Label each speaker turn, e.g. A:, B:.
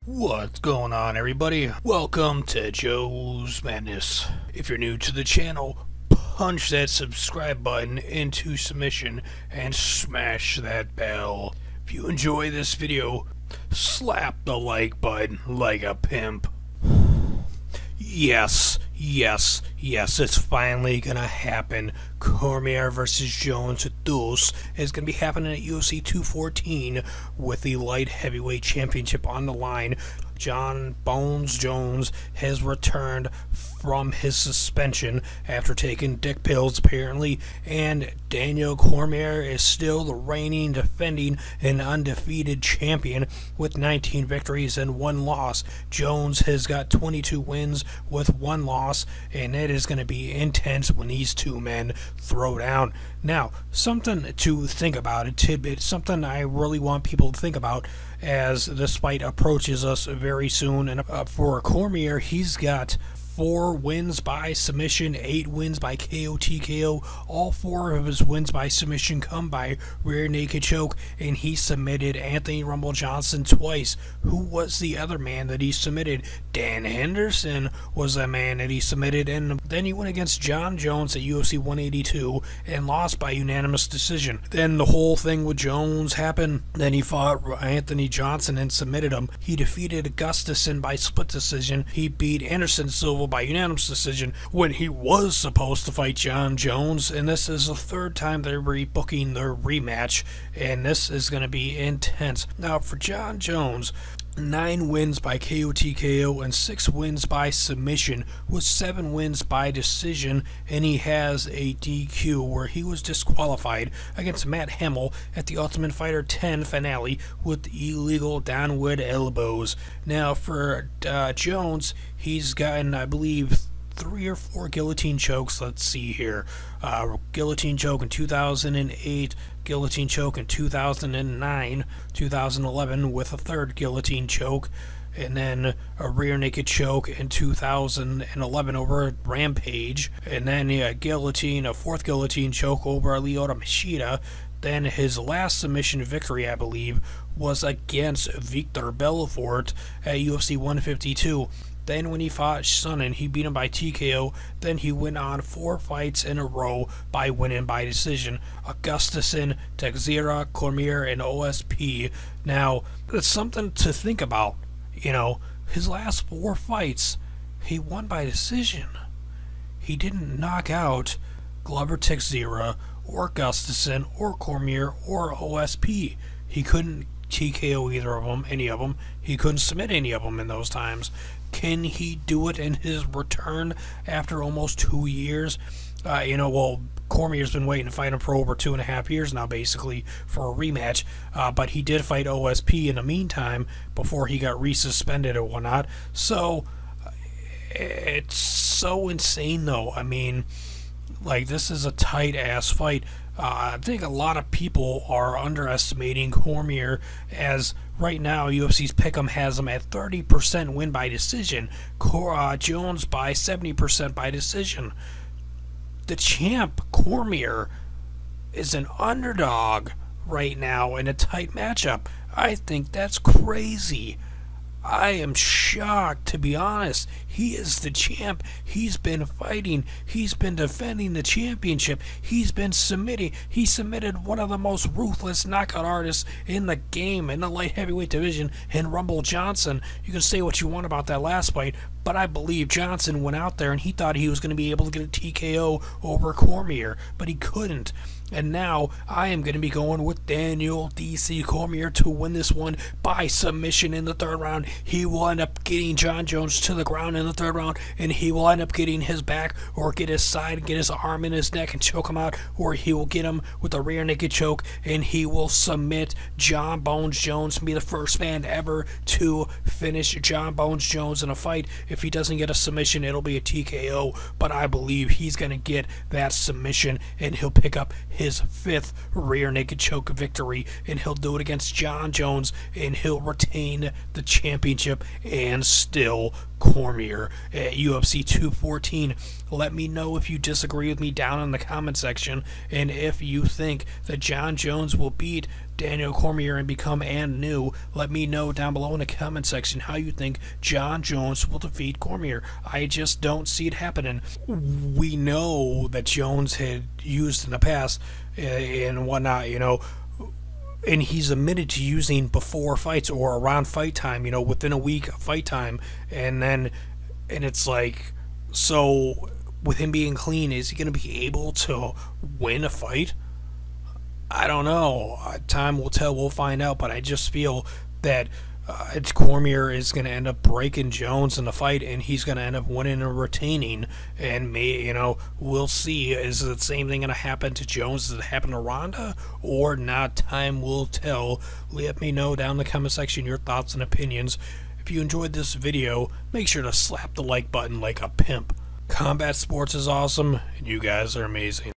A: What's going on, everybody? Welcome to Joe's Madness. If you're new to the channel, punch that subscribe button into submission and smash that bell. If you enjoy this video, slap the like button like a pimp. Yes, it's finally gonna happen. Cormier versus Jones duels is gonna be happening at UFC 214 with the light heavyweight championship on the line. Jon Bones Jones has returned from his suspension after taking dick pills, apparently, and Daniel Cormier is still the reigning, defending, and undefeated champion with 19 victories and 1 loss. Jones has got 22 wins with 1 loss, and it is going to be intense when these two men throw down. Now, something to think about, a tidbit, something I really want people to think about as this fight approaches us very soon. And for Cormier, he's got 4 wins by submission, 8 wins by KO TKO. All 4 of his wins by submission come by rear naked choke, and he submitted Anthony Rumble Johnson twice. Who was the other man that he submitted? Dan Henderson was the man that he submitted, and then he went against Jon Jones at UFC 182 and lost by unanimous decision. Then the whole thing with Jones happened. Then he fought Anthony Johnson and submitted him. He defeated Gustafsson by split decision. He beat Anderson Silva by unanimous decision when he was supposed to fight Jon Jones, and this is the 3rd time they're rebooking their rematch, and this is going to be intense. Now for Jon Jones, 9 wins by KO TKO and 6 wins by submission with 7 wins by decision, and he has a DQ where he was disqualified against Matt Hamill at the Ultimate Fighter 10 finale with illegal downward elbows. Now for Jones, he's gotten, I believe, 3 or 4 guillotine chokes. Let's see here. Guillotine choke in 2008, guillotine choke in 2009, 2011 with a 3rd guillotine choke, and then a rear naked choke in 2011 over Rampage, and then a 4th guillotine choke over Lyoto Machida. Then his last submission victory, I believe, was against Victor Belfort at UFC 152. Then when he fought Sonnen, he beat him by TKO. Then he went on 4 fights in a row by winning by decision. Gustafsson, Teixeira, Cormier, and OSP. Now, it's something to think about. You know, his last 4 fights, he won by decision. He didn't knock out Glover Teixeira or Gustafsson or Cormier or OSP. He couldn't TKO either of them, any of them. He couldn't submit any of them in those times. Can he do it in his return after almost 2 years? Well, Cormier's been waiting to fight him for over 2.5 years now, basically, for a rematch. But he did fight OSP in the meantime before he got resuspended and whatnot. So, it's so insane, though. I mean, like, this is a tight-ass fight. I think a lot of people are underestimating Cormier, as right now UFC's Pick'em has him at 30% win by decision. Jones by 70% by decision. The champ, Cormier, is an underdog right now in a tight matchup. I think that's crazy. I am shocked, to be honest. He is the champ. He's been fighting. He's been defending the championship. He's been submitting. He submitted one of the most ruthless knockout artists in the game in the light heavyweight division in Rumble Johnson. You can say what you want about that last fight, but I believe Johnson went out there and he thought he was going to be able to get a TKO over Cormier, but he couldn't. And now I am going to be going with Daniel DC Cormier to win this one by submission in the 3rd round. He will end up getting Jon Jones to the ground in the 3rd round, and he will end up getting his back or get his side, get his arm in his neck and choke him out, or he will get him with a rear naked choke and he will submit Jon Bones Jones and be the first man ever to finish Jon Bones Jones in a fight. If he doesn't get a submission, it'll be a TKO, but I believe he's going to get that submission and he'll pick up his 5th rear naked choke victory, and he'll do it against Jon Jones, and he'll retain the championship and and still Cormier at UFC 214. Let me know if you disagree with me down in the comment section, and if you think that Jon Jones will beat Daniel Cormier and become and new. Let me know down below in the comment section how you think Jon Jones will defeat Cormier. I just don't see it happening. We know that Jones had used in the past and whatnot, and he's admitted to using before fights or around fight time, within a week of fight time, and it's like, so with him being clean, is he going to be able to win a fight? I don't know. Time will tell. We'll find out. But I just feel that Cormier is going to end up breaking Jones in the fight, and he's going to end up winning and retaining. And we'll see. Is the same thing going to happen to Jones? Does it happen to Ronda or not? Time will tell. Let me know down in the comment section your thoughts and opinions. If you enjoyed this video, make sure to slap the like button like a pimp. Combat sports is awesome, and you guys are amazing.